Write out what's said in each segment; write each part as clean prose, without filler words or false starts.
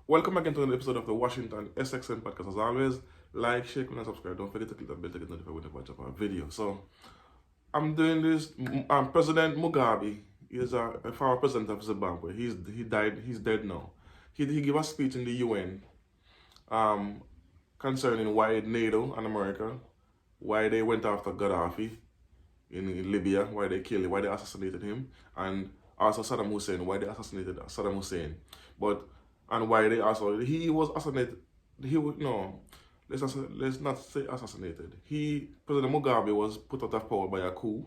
Welcome again to another episode of the Washington SXM podcast. As always, like, share, comment, and subscribe. Don't forget to click that bell to get notified whenever I drop a video. So, I'm doing this. President Mugabe is a former president of Zimbabwe. He died. He's dead now. He gave a speech in the UN concerning why NATO and America, why they went after Gaddafi in Libya, why they killed him, why they assassinated him, and also Saddam Hussein, why they assassinated Saddam Hussein. But and why they also he was assassinated. He would no. Let's not say assassinated. President Mugabe was put out of power by a coup,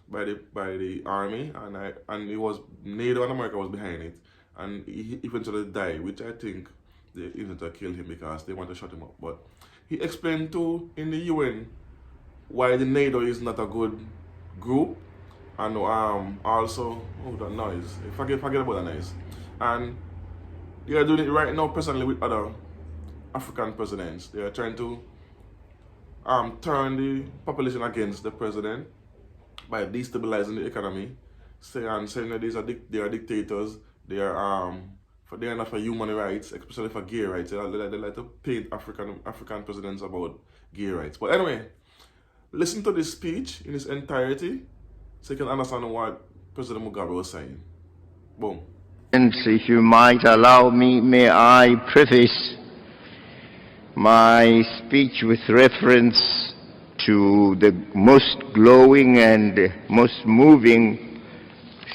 by the army, and it was NATO and America was behind it, and he eventually died, which I think they eventually killed him because they want to shut him up. But he explained to in the UN why the NATO is not a good group, and also that noise. Forget about the noise, and they are doing it right now personally with other African presidents. They are trying to turn the population against the president by destabilizing the economy, saying that they are dictators. They are not for human rights, especially for gay rights. They like to paint African presidents about gay rights. But anyway, listen to this speech in its entirety so you can understand what President Mugabe was saying. Boom. And if you might allow me, may I preface my speech with reference to the most glowing and most moving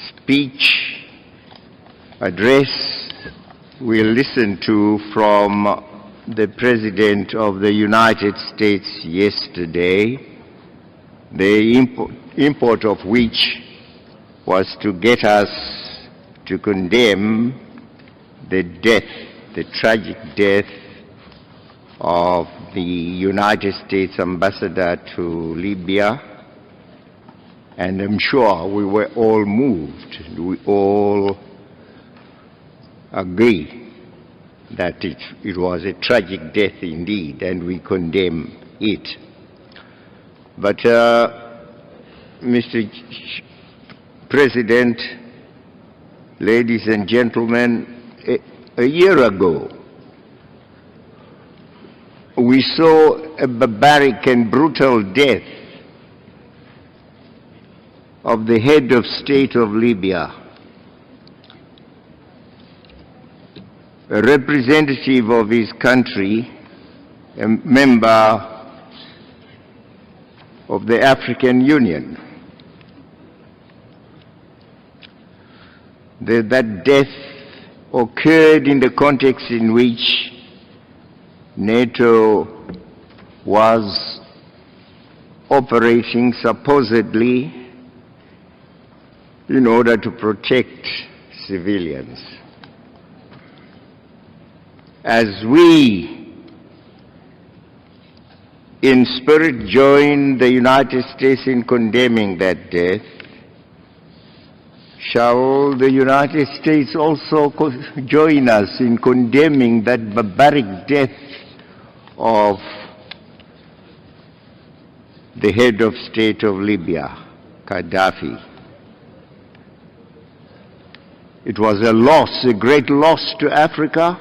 speech address we listened to from the President of the United States yesterday, the import of which was to get us to condemn the tragic death of the United States ambassador to Libya. And I'm sure we were all moved. We all agree that it was a tragic death indeed, and we condemn it. But Mr. President, ladies and gentlemen, a year ago, we saw a barbaric and brutal death of the head of state of Libya, a representative of his country, a member of the African Union. That death occurred in the context in which NATO was operating supposedly in order to protect civilians. As we in spirit join the United States in condemning that death, shall the United States also join us in condemning that barbaric death of the head of state of Libya, Gaddafi? It was a loss, a great loss to Africa,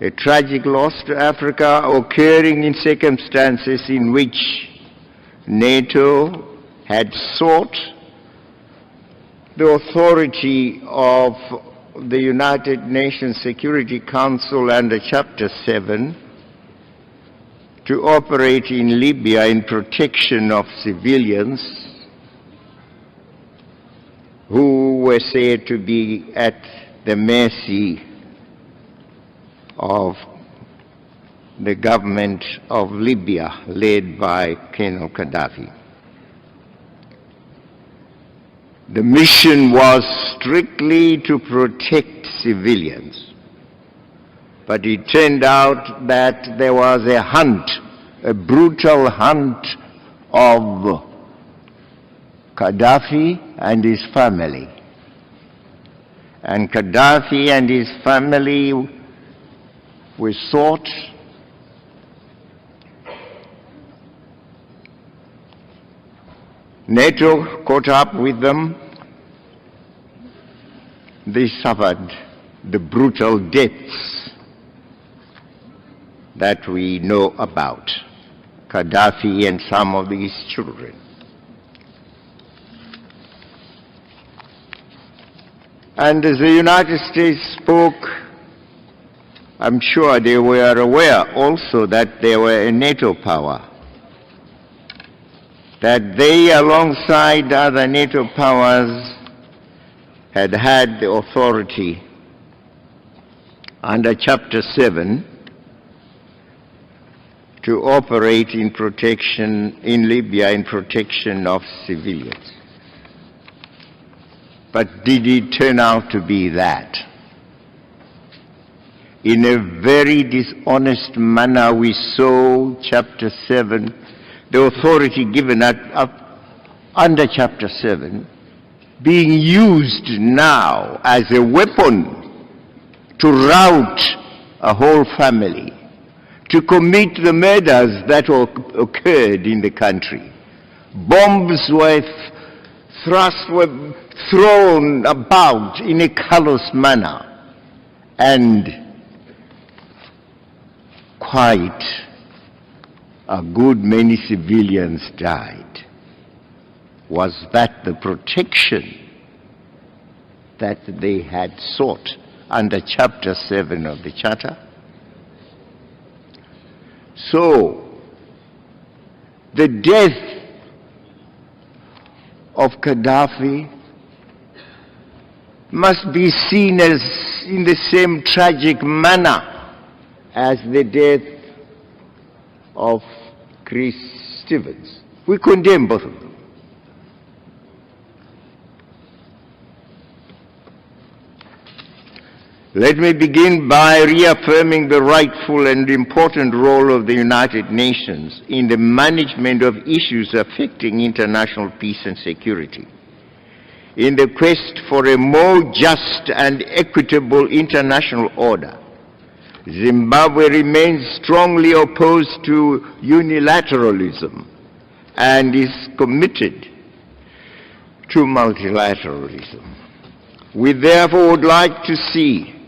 a tragic loss to Africa, occurring in circumstances in which NATO had sought the authority of the United Nations Security Council under Chapter 7 to operate in Libya in protection of civilians who were said to be at the mercy of the government of Libya led by Colonel Gaddafi. The mission was strictly to protect civilians, but it turned out that there was a hunt, a brutal hunt of Gaddafi and his family. And Gaddafi and his family were sought. NATO caught up with them. They suffered the brutal deaths that we know about, Gaddafi and some of his children. And as the United States spoke, I'm sure they were aware also that they were a NATO power, that they, alongside other NATO powers, had had the authority under Chapter 7 to operate in protection in Libya in protection of civilians. But did it turn out to be that? In a very dishonest manner, we saw Chapter 7, the authority given under Chapter 7, being used now as a weapon to rout a whole family, to commit the murders that occurred in the country. Bombs were thrown about in a callous manner, and quite a good many civilians died. Was that the protection that they had sought under Chapter 7 of the Charter? So, the death of Gaddafi must be seen as in the same tragic manner as the death of Chris Stevens. We condemn both of them. Let me begin by reaffirming the rightful and important role of the United Nations in the management of issues affecting international peace and security. In the quest for a more just and equitable international order, Zimbabwe remains strongly opposed to unilateralism and is committed to multilateralism. We therefore would like to see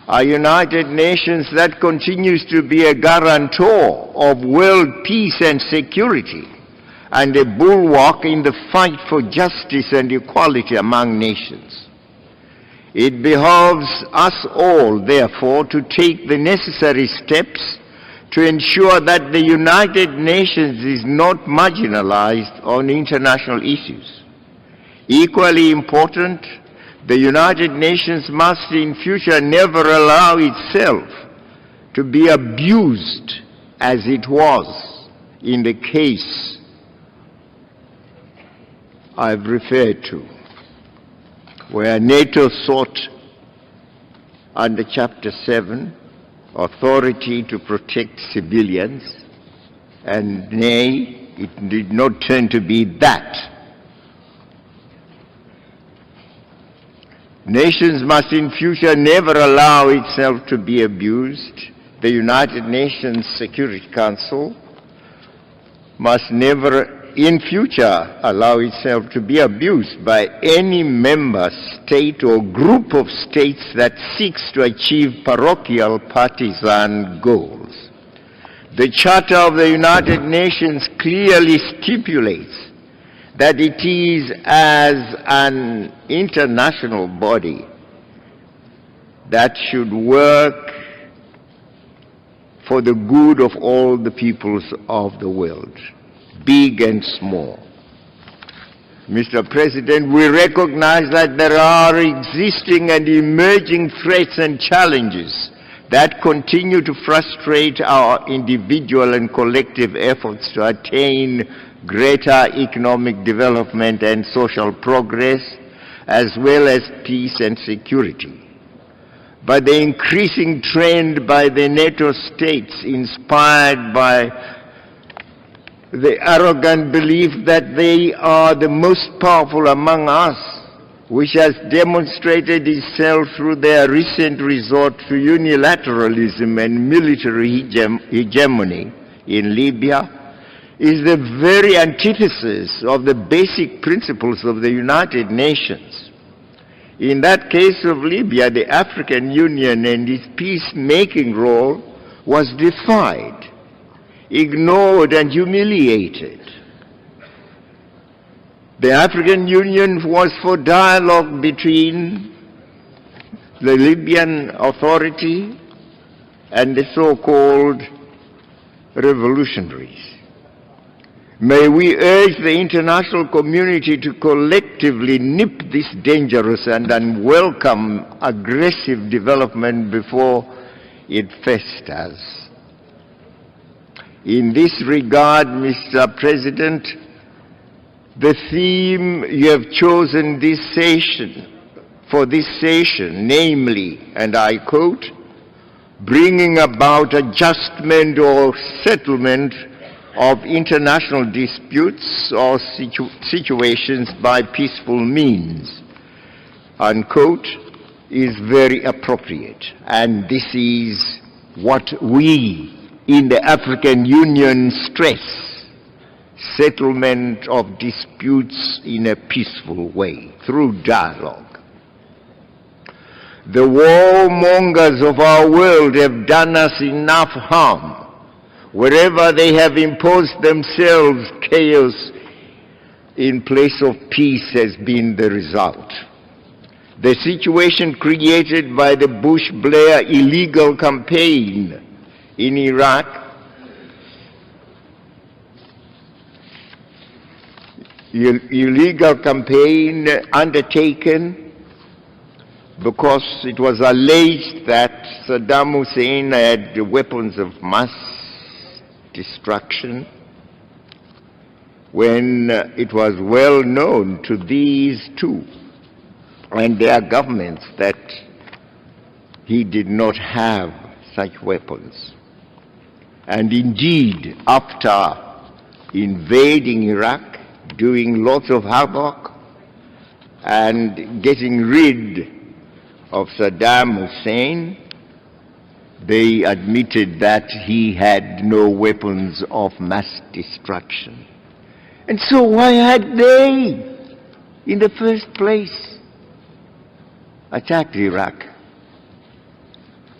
a United Nations that continues to be a guarantor of world peace and security and a bulwark in the fight for justice and equality among nations. It behoves us all, therefore, to take the necessary steps to ensure that the United Nations is not marginalized on international issues. Equally important, the United Nations must in future never allow itself to be abused as it was in the case I've referred to, where NATO sought under Chapter 7 authority to protect civilians, and nay, it did not turn to be that. Nations must in future never allow itself to be abused. The United Nations Security Council must never in future allow itself to be abused by any member state or group of states that seeks to achieve parochial partisan goals. The Charter of the United Nations clearly stipulates that it is as an international body that should work for the good of all the peoples of the world, big and small. Mr. President, we recognize that there are existing and emerging threats and challenges that continue to frustrate our individual and collective efforts to attain greater economic development and social progress, as well as peace and security. But the increasing trend by the NATO states, inspired by the arrogant belief that they are the most powerful among us, which has demonstrated itself through their recent resort to unilateralism and military hegemony in Libya, is the very antithesis of the basic principles of the United Nations. In that case of Libya, the African Union and its peacemaking role was defied, ignored, and humiliated. The African Union was for dialogue between the Libyan Authority and the so-called revolutionaries. May we urge the international community to collectively nip this dangerous and unwelcome aggressive development before it festers. In this regard, Mr. President, the theme you have chosen for this session, namely, and I quote, bringing about adjustment or settlement of international disputes or situations by peaceful means, unquote, is very appropriate. And this is what we in the African Union stress: settlement of disputes in a peaceful way, through dialogue. The warmongers of our world have done us enough harm. Wherever they have imposed themselves, chaos in place of peace has been the result. The situation created by the Bush-Blair illegal campaign in Iraq undertaken because it was alleged that Saddam Hussein had weapons of mass destruction, when it was well known to these two and their governments that he did not have such weapons. And indeed, after invading Iraq, doing lots of havoc, and getting rid of Saddam Hussein, they admitted that he had no weapons of mass destruction. And so why had they, in the first place, attacked Iraq?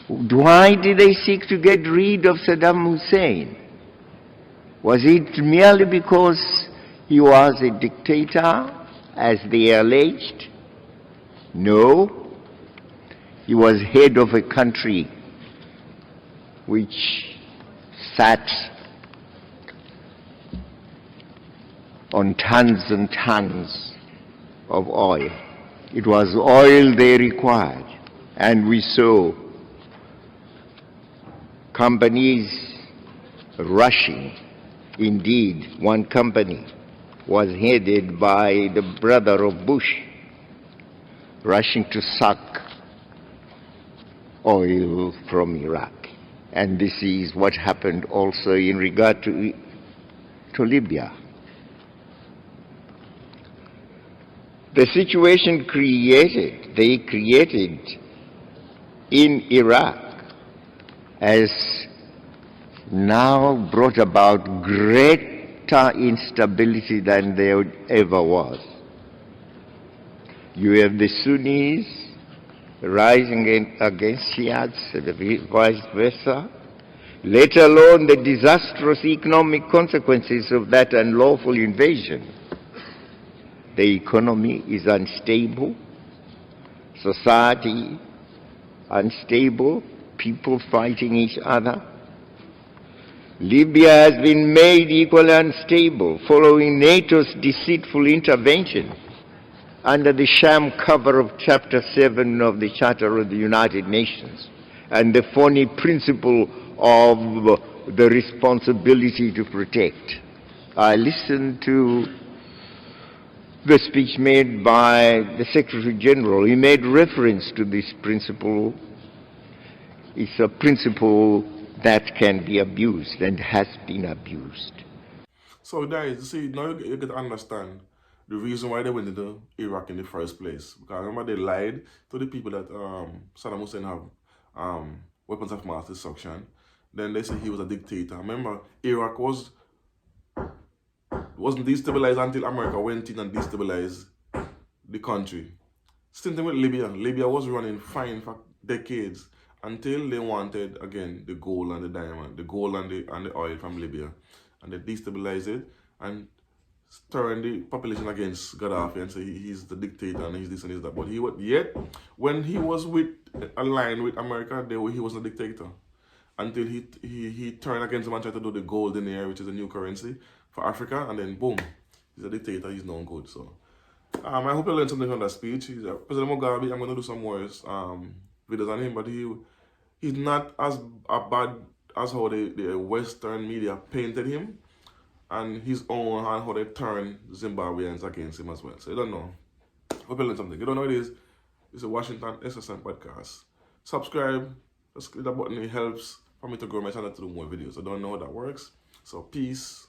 Why did they seek to get rid of Saddam Hussein? Was it merely because he was a dictator, as they alleged? No. He was head of a country which sat on tons and tons of oil. It was oil they required, and we saw companies rushing. Indeed, one company was headed by the brother of Bush, rushing to suck oil from Iraq. And this is what happened also in regard to Libya. The situation they created in Iraq has now brought about greater instability than there ever was. You have the Sunnis rising against Shiites, and vice versa, let alone the disastrous economic consequences of that unlawful invasion. The economy is unstable, society unstable, people fighting each other. Libya has been made equally unstable following NATO's deceitful intervention under the sham cover of Chapter 7 of the Charter of the United Nations and the phony principle of the responsibility to protect. I listened to the speech made by the Secretary General. He made reference to this principle. It's a principle that can be abused and has been abused. So guys, you see, now you get to understand the reason why they went into Iraq in the first place. Because remember, they lied to the people that Saddam Hussein have weapons of mass destruction. Then they said he was a dictator. Remember, Iraq wasn't destabilized until America went in and destabilized the country. Same thing with Libya. Libya was running fine for decades until they wanted, again, the gold and the diamond, the gold and the oil from Libya. And they destabilize it and turn the population against Gaddafi and say he's the dictator and he's this and he's that. But yet, when he was aligned with America, he wasn't a dictator. Until he turned against them and tried to do the golden era, which is a new currency for Africa, and then boom, he's a dictator, he's known good. So I hope you learned something from that speech. President Mugabe, I'm going to do some more videos on him, but he's not as bad as how the Western media painted him, and his own and how they turn Zimbabweans against him as well. So you don't know. Hope you learned something. You don't know what it is. It's a Washington SSM podcast. Subscribe. Just click that button. It helps for me to grow my channel to do more videos. I don't know how that works. So peace,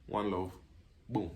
one love, boom.